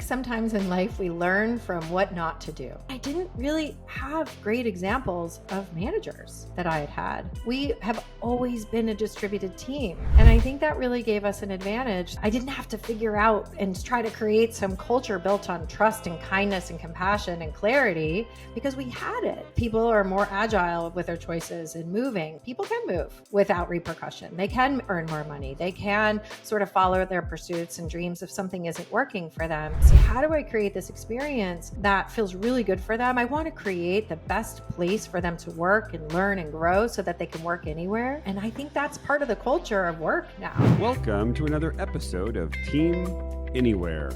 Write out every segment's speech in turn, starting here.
sometimes in life we learn from what not to do. I didn't really have great examples of managers that I had had. We have always been a distributed team, and I think that really gave us an advantage. I didn't have to figure out and try to create some culture built on trust and kindness and compassion and clarity because we had it. People are more agile with their choices and moving. People can move without repercussion. They can earn more money. They can sort of follow their pursuits and dreams if something isn't working for them. So how do I create this experience that feels really good for them? I want to create the best place for them to work and learn and grow so that they can work anywhere. And I think that's part of the culture of work now. Welcome to another episode of Team Anywhere,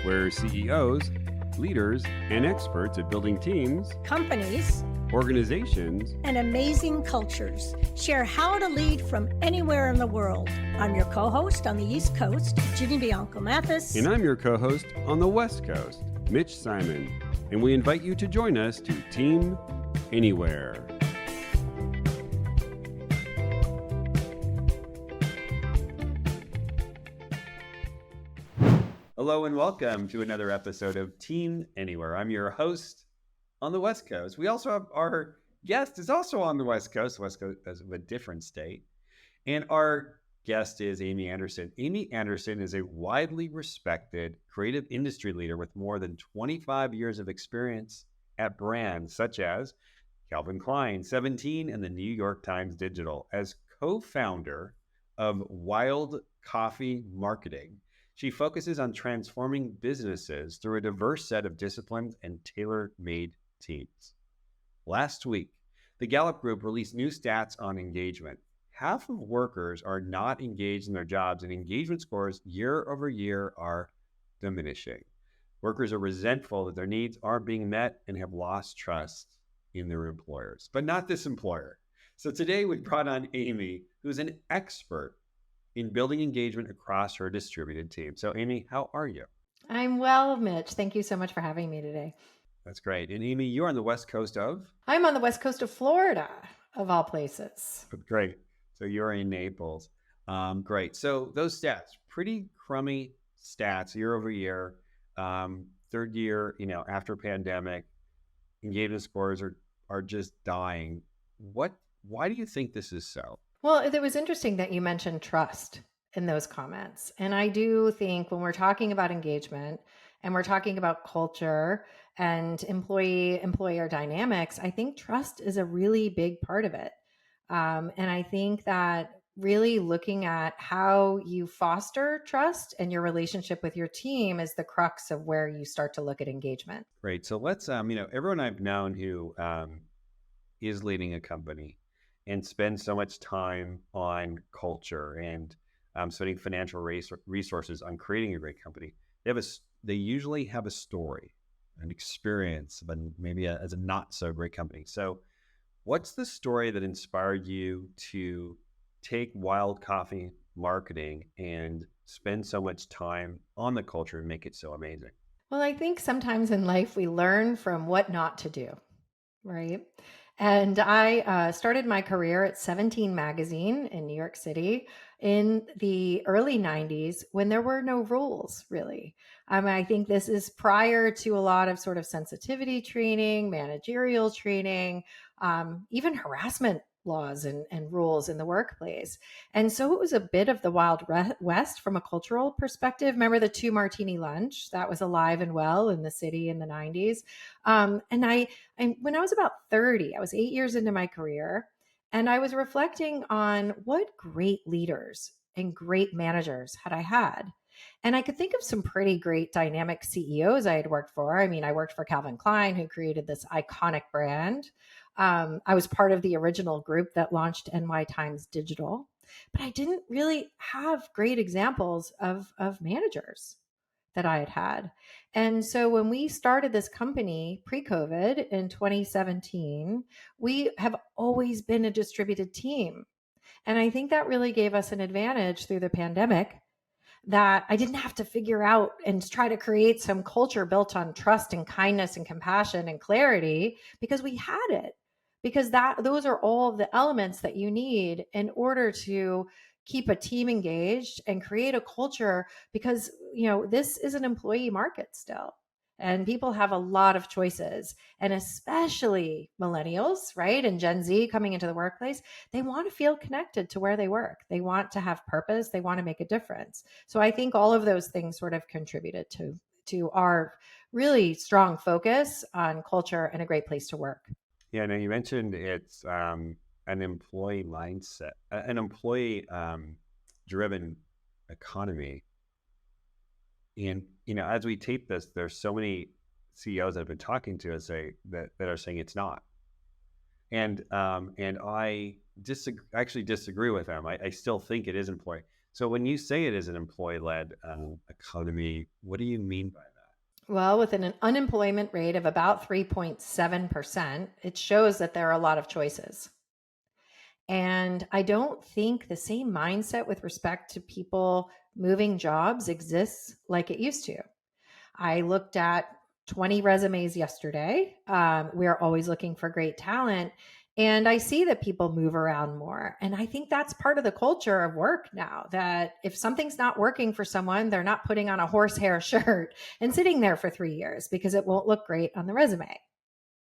where CEOs, leaders, and experts at building teams, companies, organizations, and amazing cultures share how to lead from anywhere in the world. I'm your co-host on the East Coast, Ginny Bianco Mathis. And I'm your co-host on the West Coast, Mitch Simon. And we invite you to join us to Team Anywhere. Hello and welcome to another episode of Team Anywhere. I'm your host on the West Coast. We also have our guest is also on the West Coast of a different state. And our guest is Amy Anderson. Amy Anderson is a widely respected creative industry leader with more than 25 years of experience at brands such as Calvin Klein, 17, and the New York Times Digital. As co-founder of Wild Coffee Marketing, she focuses on transforming businesses through a diverse set of disciplines and tailor-made teams. Last week, the Gallup Group released new stats on engagement. Half of workers are not engaged in their jobs, and engagement scores year over year are diminishing. Workers are resentful that their needs aren't being met and have lost trust in their employers, but not this employer. So today we brought on Amy, who's an expert in building engagement across her distributed team. So Amy, how are you? I'm well, Mitch. Thank you so much for having me today. That's great. And Amy, you're on the West Coast of? I'm on the West Coast of Florida, of all places. Great. So you're in Naples. Great. So those stats, pretty crummy stats year over year. Third year, after pandemic, engagement scores are just dying. Why do you think this is so? Well, it was interesting that you mentioned trust in those comments. And I do think when we're talking about engagement and we're talking about culture and employer dynamics, I think trust is a really big part of it. And I think that really looking at how you foster trust and your relationship with your team is the crux of where you start to look at engagement. Great. So let's, everyone I've known who is leading a company and spend so much time on culture and spending financial resources on creating a great company, they usually have a story, an experience, but maybe as a not so great company. So what's the story that inspired you to take Wild Coffee Marketing and spend so much time on the culture and make it so amazing? Well, I think sometimes in life we learn from what not to do, right? And I started my career at 17 magazine in New York City in the early 90s when there were no rules, really. I think this is prior to a lot of sort of sensitivity training, managerial training, even harassment laws and rules in the workplace. And so it was a bit of the Wild West from a cultural perspective. Remember the 2 martini lunch? That was alive and well in the city in the 90s. And when I was about 30, I was 8 years into my career, and I was reflecting on what great leaders and great managers had I had. And I could think of some pretty great dynamic CEOs I had worked for. I mean, I worked for Calvin Klein, who created this iconic brand. I was part of the original group that launched NY Times Digital, but I didn't really have great examples of managers that I had had. And so when we started this company pre-COVID in 2017, we have always been a distributed team. And I think that really gave us an advantage through the pandemic that I didn't have to figure out and try to create some culture built on trust and kindness and compassion and clarity because we had it. Because those are all of the elements that you need in order to keep a team engaged and create a culture, because this is an employee market still, and people have a lot of choices, and especially millennials, right, and Gen Z coming into the workplace. They want to feel connected to where they work. They want to have purpose. They want to make a difference. So I think all of those things sort of contributed to our really strong focus on culture and a great place to work. Yeah, no, you mentioned it's an employee mindset, an employee driven economy. And as we tape this, there's so many CEOs that have been talking to us that are saying it's not. And I actually disagree with them. I still think it is employee. So when you say it is an employee-led economy, what do you mean by that? Well, with an unemployment rate of about 3.7%, it shows that there are a lot of choices. And I don't think the same mindset with respect to people moving jobs exists like it used to. I looked at 20 resumes yesterday. We're always looking for great talent. And I see that people move around more. And I think that's part of the culture of work now, that if something's not working for someone, they're not putting on a horsehair shirt and sitting there for 3 years because it won't look great on the resume,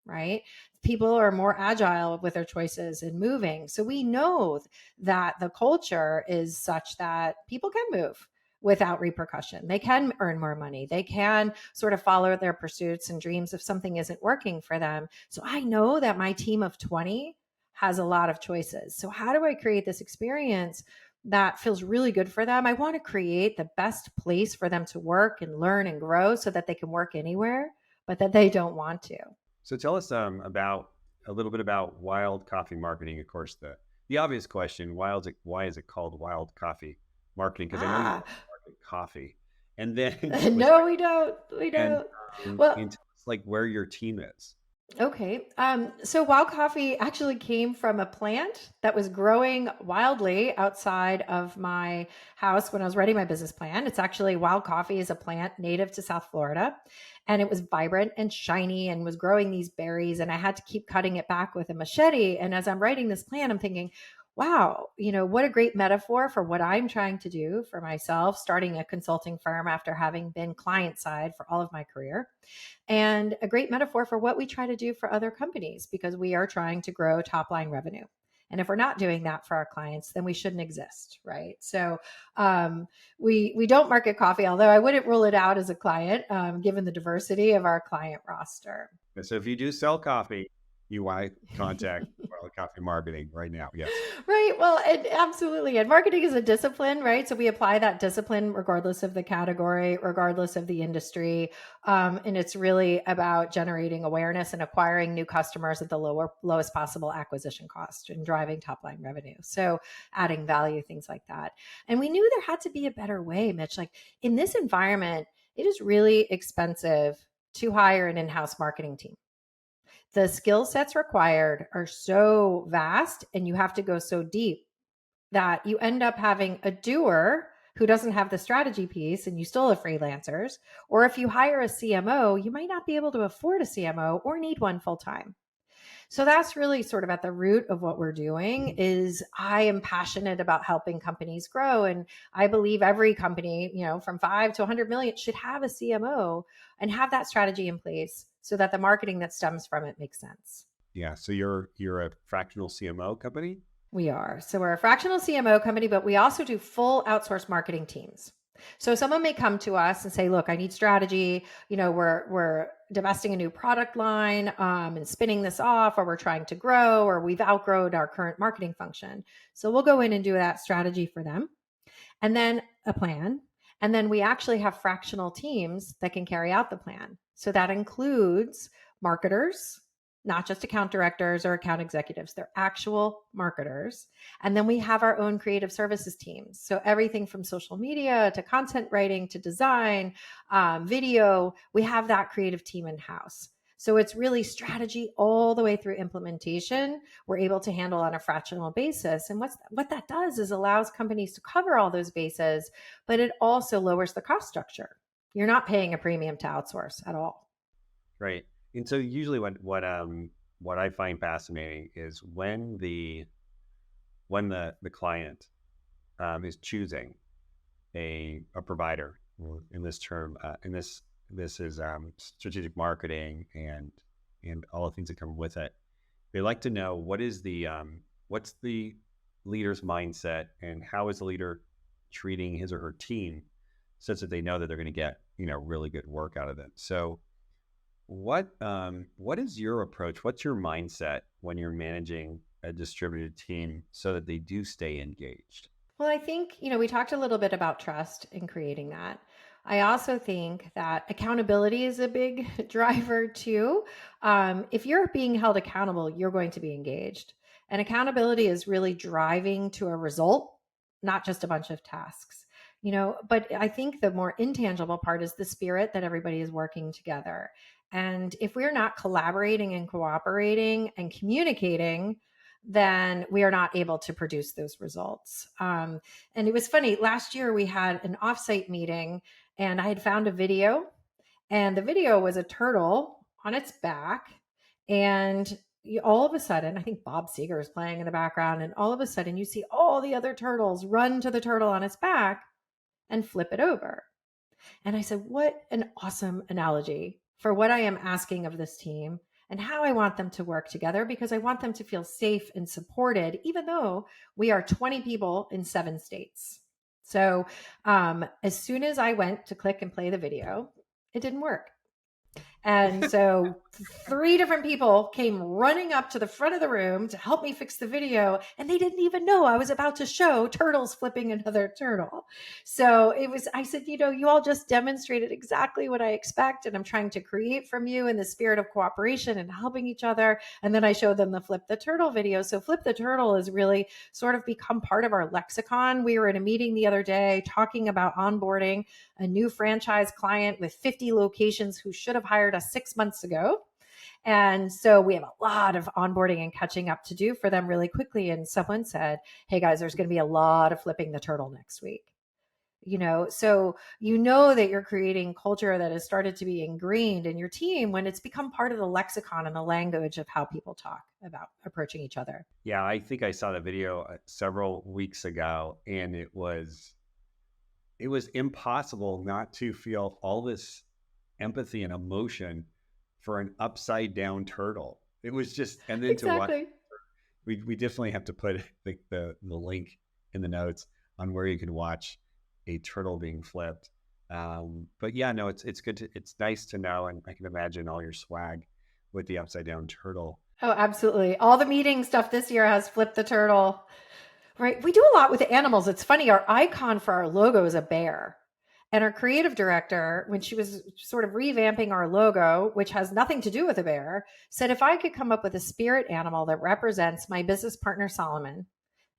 right? People are more agile with their choices and moving. So we know that the culture is such that people can move without repercussion. They can earn more money. They can sort of follow their pursuits and dreams if something isn't working for them. So I know that my team of 20 has a lot of choices. So how do I create this experience that feels really good for them? I want to create the best place for them to work and learn and grow so that they can work anywhere, but that they don't want to. So tell us about a little bit about wild coffee marketing. Of course, the obvious question: why is it called wild coffee marketing? Because I know you market coffee, and then no, we don't. We don't. Well, and tell us like where your team is. okay. So wild coffee actually came from a plant that was growing wildly outside of my house when I was writing my business plan. It's actually, wild coffee is a plant native to South Florida, and it was vibrant and shiny and was growing these berries. And I had to keep cutting it back with a machete. And as I'm writing this plan, I'm thinking, wow, what a great metaphor for what I'm trying to do for myself, starting a consulting firm after having been client side for all of my career, and a great metaphor for what we try to do for other companies, because we are trying to grow top line revenue. And if we're not doing that for our clients, then we shouldn't exist, right? So we don't market coffee, although I wouldn't rule it out as a client, given the diversity of our client roster. So if you do sell coffee, you want to contact Wild Coffee Marketing right now. Yes. Right. Well, absolutely. And marketing is a discipline, right? So we apply that discipline regardless of the category, regardless of the industry. And it's really about generating awareness and acquiring new customers at the lowest possible acquisition cost and driving top line revenue. So adding value, things like that. And we knew there had to be a better way, Mitch. Like, in this environment, it is really expensive to hire an in-house marketing team. The skill sets required are so vast, and you have to go so deep that you end up having a doer who doesn't have the strategy piece, and you still have freelancers. Or if you hire a CMO, you might not be able to afford a CMO or need one full time. So that's really sort of at the root of what we're doing. Is I am passionate about helping companies grow. And I believe every company, from 5 to 100 million should have a CMO and have that strategy in place so that the marketing that stems from it makes sense. Yeah. So you're a fractional CMO company? We are. So we're a fractional CMO company, but we also do full outsourced marketing teams. So someone may come to us and say, look, I need strategy. We're divesting a new product line and spinning this off, or we're trying to grow, or we've outgrown our current marketing function. So we'll go in and do that strategy for them, and then a plan. And then we actually have fractional teams that can carry out the plan. So that includes marketers, not just account directors or account executives. They're actual marketers. And then we have our own creative services teams. So everything from social media to content writing to design, video, we have that creative team in-house. So it's really strategy all the way through implementation. We're able to handle on a fractional basis. And what that does is allows companies to cover all those bases, but it also lowers the cost structure. You're not paying a premium to outsource at all. Right. And so usually what I find fascinating is when the client is choosing a provider in this term, this is strategic marketing and all the things that come with it. They like to know what's the leader's mindset and how is the leader treating his or her team such that they know that they're going to get really good work out of it. So what is your approach? What's your mindset when you're managing a distributed team so that they do stay engaged? Well, I think, we talked a little bit about trust in creating that. I also think that accountability is a big driver too. If you're being held accountable, you're going to be engaged. And accountability is really driving to a result, not just a bunch of tasks. But I think the more intangible part is the spirit that everybody is working together. And if we're not collaborating and cooperating and communicating, then we are not able to produce those results. And it was funny, last year we had an offsite meeting and I had found a video, and the video was a turtle on its back. And all of a sudden, I think Bob Seger is playing in the background, and all of a sudden you see all the other turtles run to the turtle on its back and flip it over. And I said, what an awesome analogy for what I am asking of this team and how I want them to work together, because I want them to feel safe and supported, even though we are 20 people in 7 states. So as soon as I went to click and play the video, it didn't work. And so 3 different people came running up to the front of the room to help me fix the video. And they didn't even know I was about to show turtles flipping another turtle. So I said, you all just demonstrated exactly what I expect. And I'm trying to create from you in the spirit of cooperation and helping each other. And then I showed them the Flip the Turtle video. So Flip the Turtle has really sort of become part of our lexicon. We were in a meeting the other day talking about onboarding a new franchise client with 50 locations who should have hired us 6 months ago. And so we have a lot of onboarding and catching up to do for them really quickly. And someone said, hey guys, there's going to be a lot of flipping the turtle next week. So that you're creating culture that has started to be ingrained in your team when it's become part of the lexicon and the language of how people talk about approaching each other. Yeah, I think I saw the video several weeks ago, and it was impossible not to feel all this empathy and emotion for an upside down turtle. It was just, and then exactly. To watch, we definitely have to put the link in the notes on where you can watch a turtle being flipped. But yeah, no, it's good it's nice to know, and I can imagine all your swag with the upside down turtle. Oh, absolutely. All the meeting stuff this year has Flip the Turtle. Right. We do a lot with animals. It's funny. Our icon for our logo is a bear. And our creative director, when she was sort of revamping our logo, which has nothing to do with a bear, said, if I could come up with a spirit animal that represents my business partner, Solomon,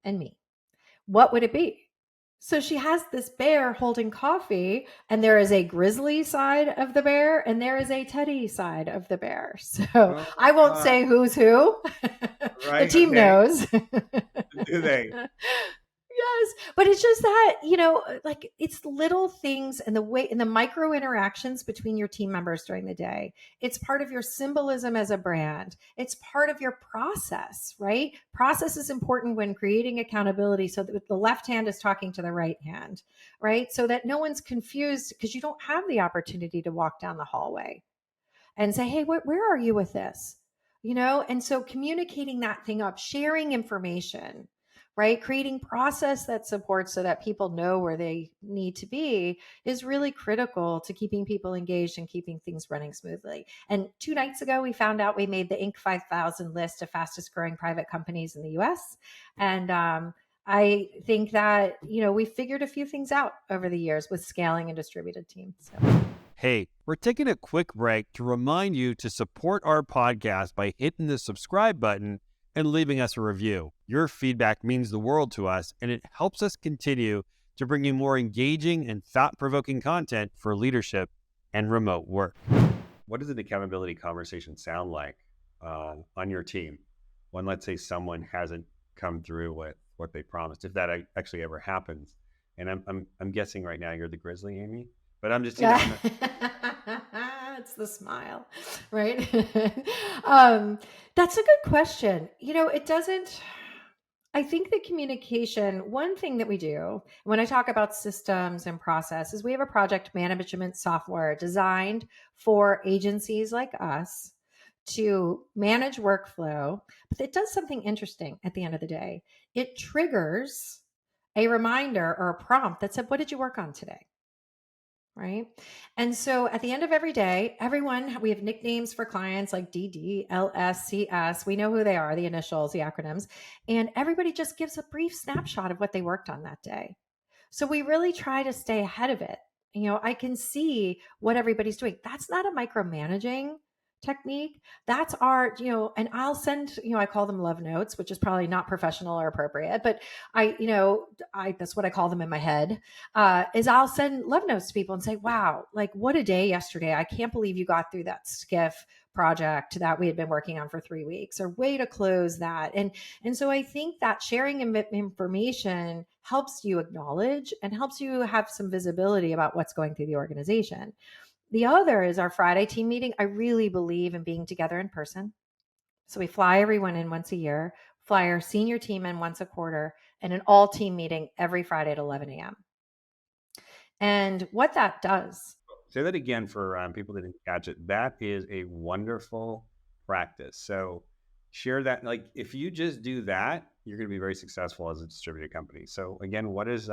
and me, what would it be? So she has this bear holding coffee, and there is a grizzly side of the bear and there is a teddy side of the bear. So I won't say who's who. Right, the team knows. Do they? Yes. But it's just that, like it's little things and the micro interactions between your team members during the day. It's part of your symbolism as a brand. It's part of your process, right? Process is important when creating accountability so that the left hand is talking to the right hand, right? So that no one's confused because you don't have the opportunity to walk down the hallway and say, hey, where are you with this? And so communicating that thing up, sharing information, right? Creating process that supports so that people know where they need to be is really critical to keeping people engaged and keeping things running smoothly. And 2 nights ago, we found out we made the Inc. 5000 list of fastest growing private companies in the US. And I think that, we figured a few things out over the years with scaling and distributed teams. So. Hey, we're taking a quick break to remind you to support our podcast by hitting the subscribe button and leaving us a review. Your feedback means the world to us, and it helps us continue to bring you more engaging and thought-provoking content for leadership and remote work. What does an accountability conversation sound like on your team when, let's say, someone hasn't come through with what they promised, if that actually ever happens? And I'm guessing right now you're the grizzly, Amy, but I'm just it's the smile, right? That's a good question. It doesn't. I think the communication, one thing that we do when I talk about systems and processes, we have a project management software designed for agencies like us to manage workflow, but it does something interesting at the end of the day. It triggers a reminder or a prompt that said, what did you work on today? Right. And so at the end of every day, everyone, we have nicknames for clients like DD, LS, CS. We know who they are, the initials, the acronyms. And everybody just gives a brief snapshot of what they worked on that day. So we really try to stay ahead of it. I can see what everybody's doing. That's not a micromanaging technique. That's our, and I'll send, I call them love notes, which is probably not professional or appropriate, but that's what I call them in my head, is I'll send love notes to people and say, wow, like what a day yesterday. I can't believe you got through that skiff project that we had been working on for 3 weeks, or way to close that. And so I think that sharing information helps you acknowledge and helps you have some visibility about what's going through the organization. The other is our Friday team meeting. I really believe in being together in person. So we fly everyone in once a year, fly our senior team in once a quarter, and an all team meeting every Friday at 11 a.m. And what that does. Say that again for people that didn't catch it. That is a wonderful practice. So share that. Like if you just do that, you're going to be very successful as a distributed company. So again, what is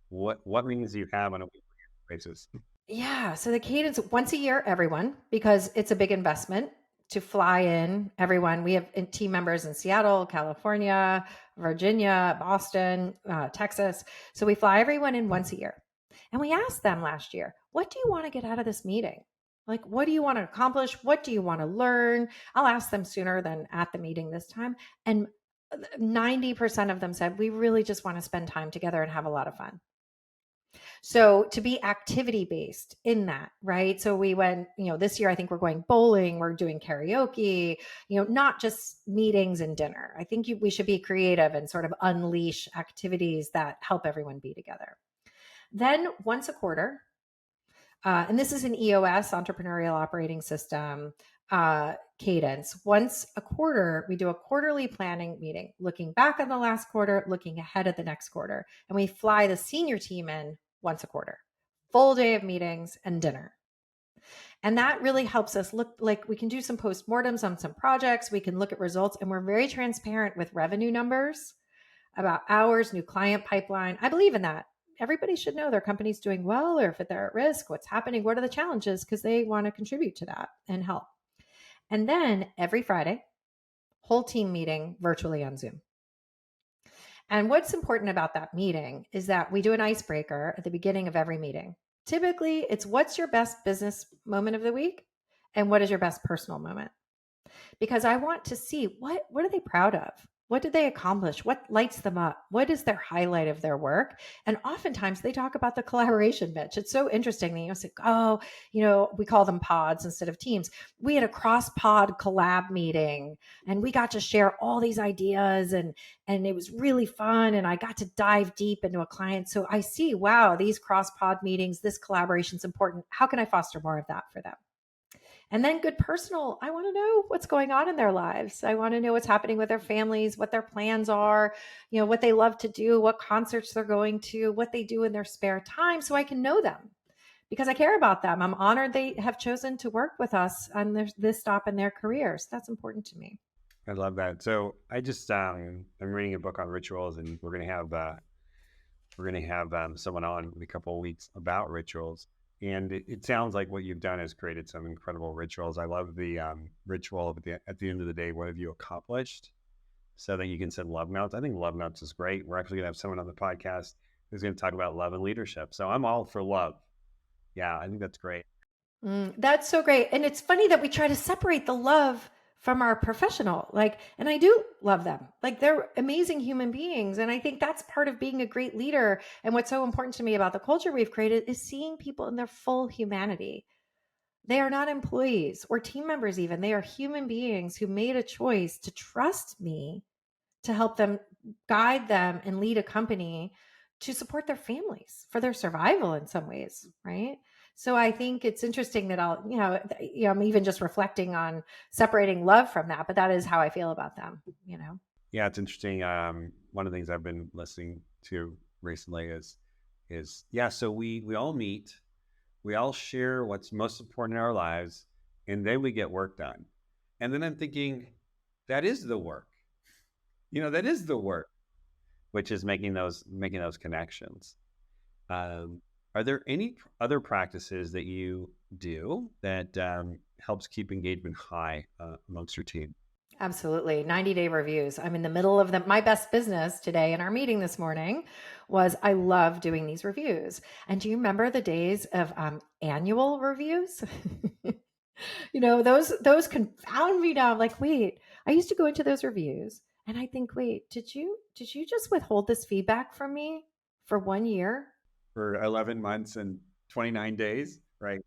what meetings do you have on a weekly basis? Yeah. So the cadence once a year, everyone, because it's a big investment to fly in everyone. We have team members in Seattle, California, Virginia, Boston, Texas. So we fly everyone in once a year. And we asked them last year, what do you want to get out of this meeting? Like, what do you want to accomplish? What do you want to learn? I'll ask them sooner than at the meeting this time. And 90% of them said, we really just want to spend time together and have a lot of fun. So to be activity based in that, right? So we went, this year I think we're going bowling, we're doing karaoke, not just meetings and dinner. I think we should be creative and sort of unleash activities that help everyone be together. Then once a quarter, and this is an EOS, Entrepreneurial Operating System, cadence. Once a quarter, we do a quarterly planning meeting, looking back on the last quarter, looking ahead at the next quarter. And we fly the senior team in once a quarter, full day of meetings and dinner. And that really helps us look like we can do some postmortems on some projects. We can look at results, and we're very transparent with revenue numbers about hours, new client pipeline. I believe in that. Everybody should know their company's doing well, or if they're at risk, what's happening, what are the challenges, because they want to contribute to that and help. And then every Friday, whole team meeting virtually on Zoom. And what's important about that meeting is that we do an icebreaker at the beginning of every meeting. Typically, it's what's your best business moment of the week and what is your best personal moment? Because I want to see what are they proud of? What did they accomplish? What lights them up? What is their highlight of their work? And oftentimes they talk about the collaboration bench. It's so interesting. You say, we call them pods instead of teams. We had a cross-pod collab meeting and we got to share all these ideas and it was really fun. And I got to dive deep into a client. So I see, wow, these cross-pod meetings, this collaboration is important. How can I foster more of that for them? And then good personal, I want to know what's going on in their lives. I want to know what's happening with their families, what their plans are, what they love to do, what concerts they're going to, what they do in their spare time, so I can know them because I care about them. I'm honored they have chosen to work with us on this stop in their careers. That's important to me. I love that. So I just I'm reading a book on rituals, and we're going to have someone on in a couple of weeks about rituals. And it sounds like what you've done is created some incredible rituals. I love the ritual at the end of the day, what have you accomplished? So that you can send love notes. I think love notes is great. We're actually going to have someone on the podcast who's going to talk about love and leadership. So I'm all for love. Yeah, I think that's great. That's so great. And it's funny that we try to separate the love from our professional, and I do love them. They're amazing human beings. And I think that's part of being a great leader. And what's so important to me about the culture we've created is seeing people in their full humanity. They are not employees or team members even. They are human beings who made a choice to trust me to help them, guide them, and lead a company to support their families for their survival in some ways, right? So I think it's interesting that I'm even just reflecting on separating love from that, but that is how I feel about them, Yeah, it's interesting. one of the things I've been listening to recently is yeah. So we all meet, we all share what's most important in our lives, and then we get work done. And then I'm thinking, that is the work. That is the work, which is making those connections. Are there any other practices that you do that helps keep engagement high amongst your team? Absolutely. 90-day reviews. I'm in the middle of them. My best business today in our meeting this morning was I love doing these reviews. And do you remember the days of annual reviews? Those confound me now. I'm like, wait, I used to go into those reviews and I think, wait, did you just withhold this feedback from me for 1 year? For 11 months and 29 days, right?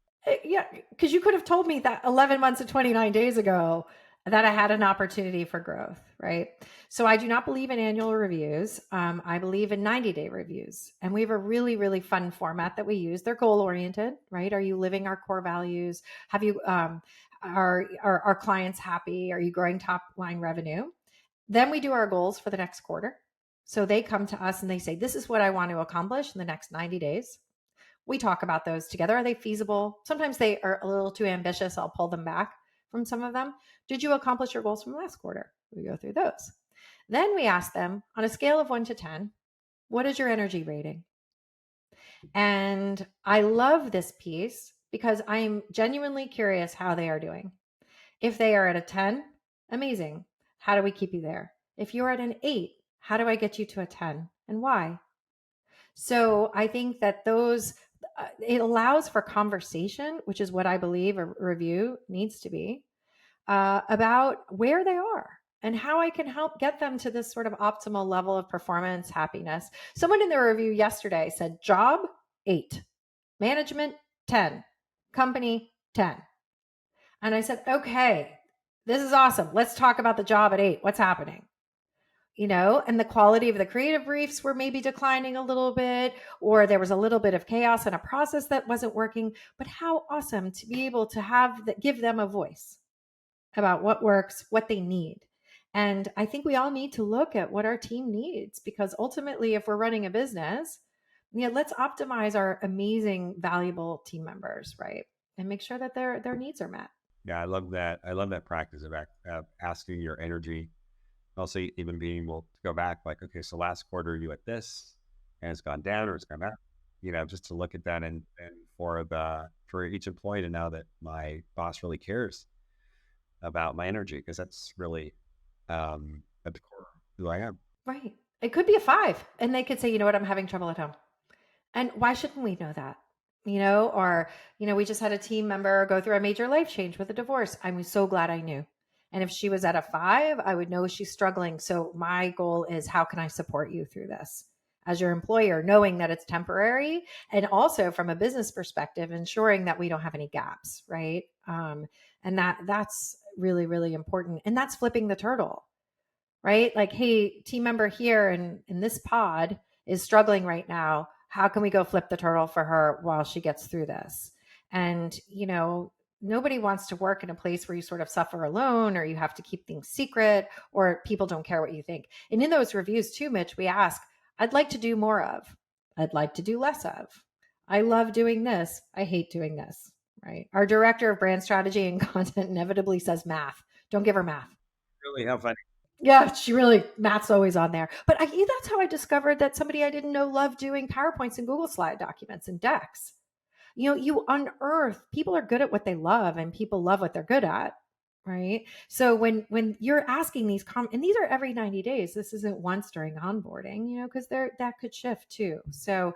Yeah, because you could have told me that 11 months and 29 days ago that I had an opportunity for growth, right? So I do not believe in annual reviews. I believe in 90-day reviews. And we have a really, really fun format that we use. They're goal-oriented, right? Are you living our core values? Have you, are our clients happy? Are you growing top line revenue? Then we do our goals for the next quarter. So they come to us and they say, this is what I want to accomplish in the next 90 days. We talk about those together. Are they feasible? Sometimes they are a little too ambitious. I'll pull them back from some of them. Did you accomplish your goals from last quarter? We go through those. Then we ask them on a scale of 1 to 10, what is your energy rating? And I love this piece because I'm genuinely curious how they are doing. If they are at a 10, amazing. How do we keep you there? If you're at an 8, how do I get you to a 10 and why? So I think that it allows for conversation, which is what I believe a review needs to be, about where they are and how I can help get them to this sort of optimal level of performance, happiness. Someone in the review yesterday said job 8, management 10, company 10. And I said, okay, this is awesome. Let's talk about the job at 8. What's happening? And the quality of the creative briefs were maybe declining a little bit, or there was a little bit of chaos in a process that wasn't working. But how awesome to be able to give them a voice about what works, what they need. And I think we all need to look at what our team needs, because ultimately, if we're running a business, let's optimize our amazing, valuable team members, right? And make sure that their needs are met. Yeah, I love that. I love that practice of asking your energy. Also, even being able to go back, like, okay, so last quarter you at this, and it's gone down or it's gone up. Just to look at that and for each employee to know that my boss really cares about my energy, because that's really at the core of who I am. Right. It could be a 5, and they could say, you know what, I'm having trouble at home. And why shouldn't we know that? Or, we just had a team member go through a major life change with a divorce. I'm so glad I knew. And if she was at a 5, I would know she's struggling. So my goal is, how can I support you through this as your employer, knowing that it's temporary, and also from a business perspective, ensuring that we don't have any gaps, right? And that's really, really important. And that's flipping the turtle, right? Like, hey, team member here in this pod is struggling right now. How can we go flip the turtle for her while she gets through this? And, nobody wants to work in a place where you sort of suffer alone, or you have to keep things secret, or people don't care what you think. And in those reviews too, Mitch, we ask, I'd like to do more of, I'd like to do less of. I love doing this. I hate doing this, right? Our director of brand strategy and content inevitably says math. Don't give her math. Really, how funny. Yeah, math's always on there. But that's how I discovered that somebody I didn't know loved doing PowerPoints and Google Slide documents and decks. You unearth, people are good at what they love, and people love what they're good at, right? So when you're asking these and these are every 90 days, this isn't once during onboarding, because that could shift too. So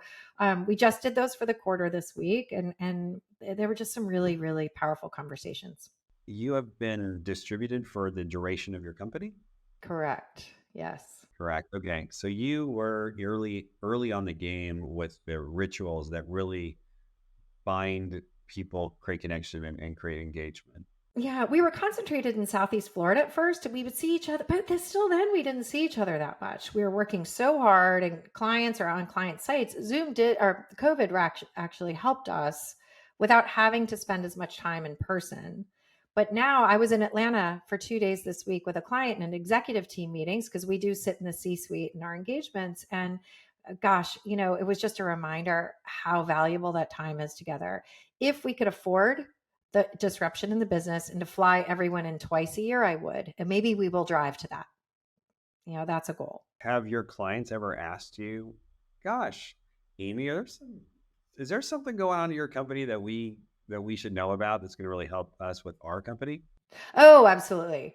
we just did those for the quarter this week, and there were just some really, really powerful conversations. You have been distributed for the duration of your company? Correct. Yes. Correct. Okay. So you were early on the game with the rituals that really bind people, create connection, and create engagement. Yeah, we were concentrated in Southeast Florida at first. We would see each other, but still then we didn't see each other that much. We were working so hard, and clients are on client sites. COVID actually helped us without having to spend as much time in person. But now I was in Atlanta for 2 days this week with a client and executive team meetings because we do sit in the C-suite in our engagements. And gosh, it was just a reminder how valuable that time is together. If we could afford the disruption in the business and to fly everyone in twice a year, I would. And maybe we will drive to that. That's a goal. Have your clients ever asked you, gosh, Amy, is there something going on in your company that we should know about that's going to really help us with our company? Oh, absolutely.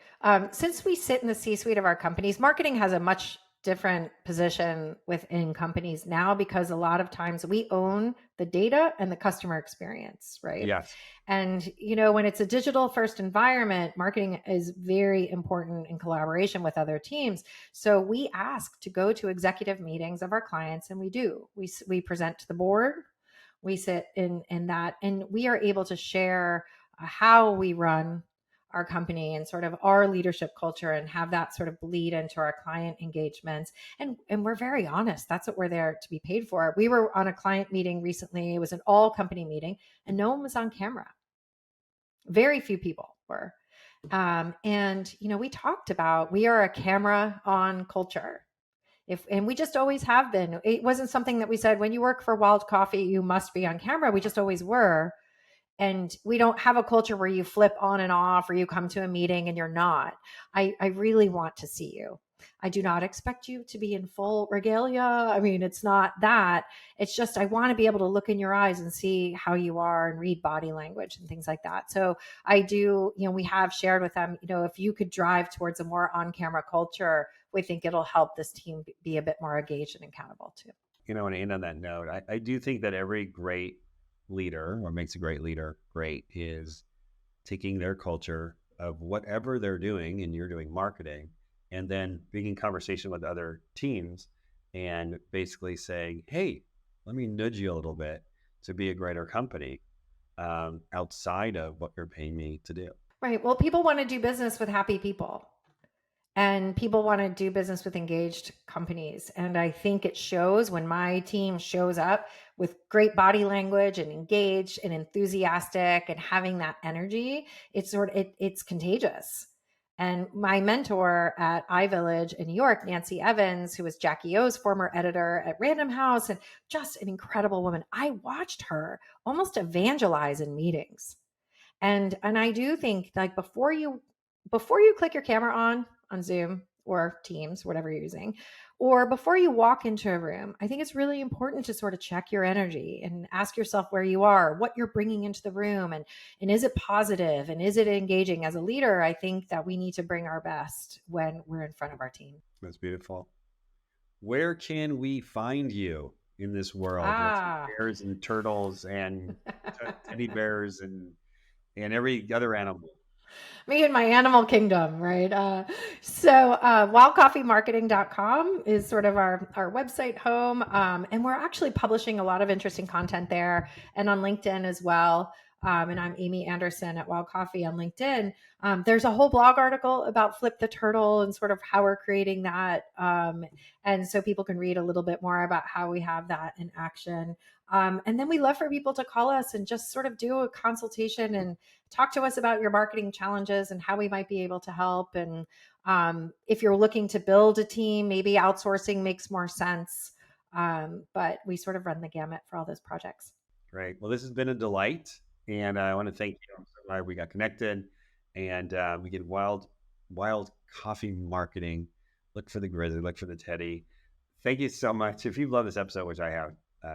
Since we sit in the C-suite of our companies, marketing has a much different position within companies now because a lot of times we own the data and the customer experience, right? Yes. And, when it's a digital first environment, marketing is very important in collaboration with other teams. So we ask to go to executive meetings of our clients, and we do. We present to the board. We sit in that, and we are able to share how we run our company and sort of our leadership culture and have that sort of bleed into our client engagements. And we're very honest. That's what we're there to be paid for. We were on a client meeting recently. It was an all company meeting and no one was on camera. Very few people were. And we talked about, we are a camera on culture. And we just always have been. It wasn't something that we said, when you work for Wild Coffee, you must be on camera. We just always were. And we don't have a culture where you flip on and off or you come to a meeting and you're not. I really want to see you. I do not expect you to be in full regalia. I mean, it's not that. It's just, I want to be able to look in your eyes and see how you are and read body language and things like that. So I do, we have shared with them, if you could drive towards a more on-camera culture, we think it'll help this team be a bit more engaged and accountable too. And end on that note, I do think that every great leader, what makes a great leader great, is taking their culture of whatever they're doing, and you're doing marketing, and then being in conversation with other teams and basically saying, hey, let me nudge you a little bit to be a greater company outside of what you're paying me to do. Right. Well, people want to do business with happy people. And people want to do business with engaged companies. And I think it shows when my team shows up with great body language and engaged and enthusiastic and having that energy. It's contagious. And my mentor at iVillage in New York, Nancy Evans, who was Jackie O's former editor at Random House, and just an incredible woman. I watched her almost evangelize in meetings. And I do think, like, before you click your camera on Zoom or Teams, whatever you're using, or before you walk into a room, I think it's really important to sort of check your energy and ask yourself where you are, what you're bringing into the room, and is it positive and is it engaging? As a leader, I think that we need to bring our best when we're in front of our team. That's beautiful. Where can we find you in this world with bears and turtles and teddy bears and every other animal? Me and my animal kingdom, right? So wildcoffeemarketing.com is sort of our website home. And we're actually publishing a lot of interesting content there and on LinkedIn as well. And I'm Amy Anderson at Wild Coffee on LinkedIn. There's a whole blog article about Flip the Turtle and sort of how we're creating that. And so people can read a little bit more about how we have that in action. And then we love for people to call us and just sort of do a consultation and talk to us about your marketing challenges and how we might be able to help. And if you're looking to build a team, maybe outsourcing makes more sense. But we sort of run the gamut for all those projects. Great. Well, this has been a delight. And I want to thank you. I'm so glad we got connected. And we get wild coffee marketing. Look for the grizzly, look for the teddy. Thank you so much. If you love this episode, which I have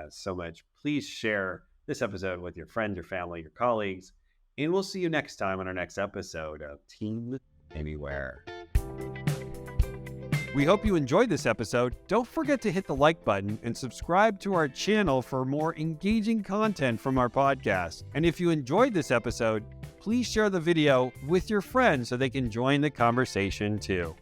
so much, please share this episode with your friends, your family, your colleagues. And we'll see you next time on our next episode of Team Anywhere. We hope you enjoyed this episode. Don't forget to hit the like button and subscribe to our channel for more engaging content from our podcast. And if you enjoyed this episode, please share the video with your friends so they can join the conversation too.